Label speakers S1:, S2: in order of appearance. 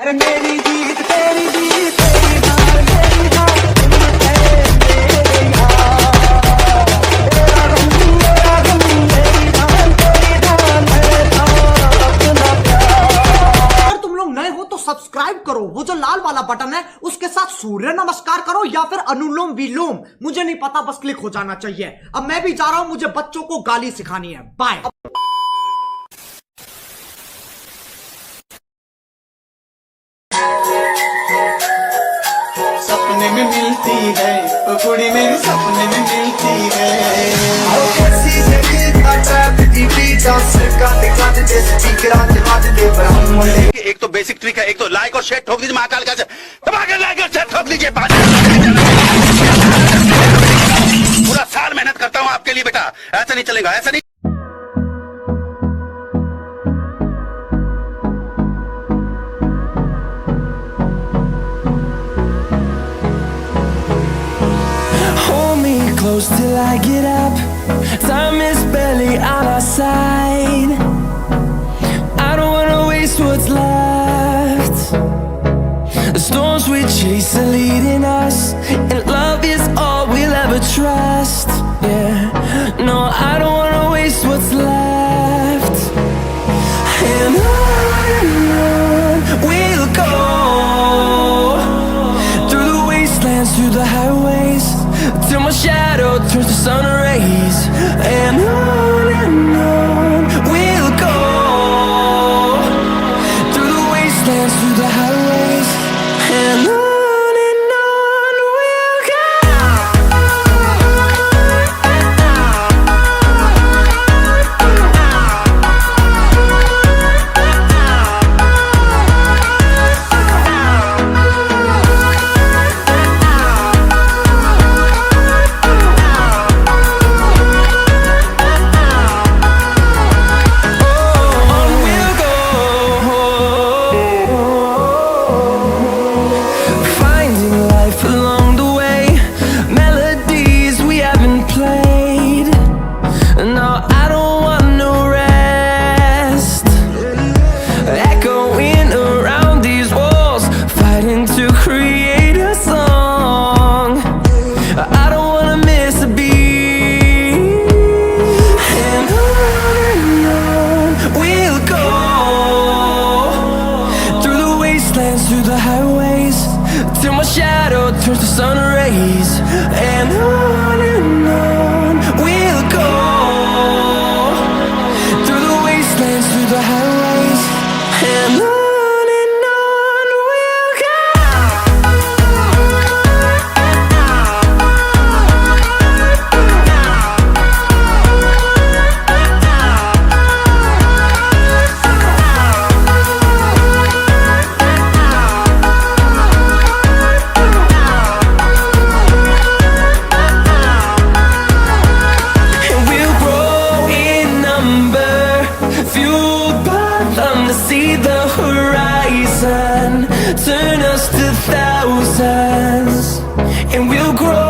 S1: अरे मेरी जीत तेरी जीत तेरी हार मेरी हार तुम थे मेरे यार तेरा रंग मेरी धान तेरी धान है अपना प्यार।
S2: अगर तुम लोग नए हो तो सब्सक्राइब करो, वो जो लाल वाला बटन है उसके साथ सूर्य नमस्कार करो या फिर अनुलोम विलोम, मुझे नहीं पता, बस क्लिक हो जाना चाहिए। अब मैं भी जा रहा हूं, मुझे बच्चों को गाली सिखानी है। बाय।
S1: सपने में मिलती है वो कुड़ी मेरी सपने में मिलती है वो कैसी जगह WhatsApp की जैसे
S3: एक तो बेसिक ट्रिक है, एक तो लाइक और शेयर ठोक दीजिए, महाकाल का दबाकर लाइक और शेयर ठोक दीजिए। पूरा साल मेहनत करता हूँ आपके लिए बेटा, ऐसा नहीं चलेगा, ऐसा नहीं।
S4: Close till I get up. Time is barely on our side. I don't wanna waste what's left. The storms we chase are leading us, and love is all we'll ever trust. Yeah, no, I don't wanna waste what's left. And on we'll go, through the wastelands, through the highways, till my shadow turns to sun rays. And on we'll go, through the wastelands, through the highways. And on we'll go. Through the highways, till my shadow turns to sun rays. And on we'll go, through the wastelands, through the highways. And on we'll go. See the horizon turn us to thousands, and we'll grow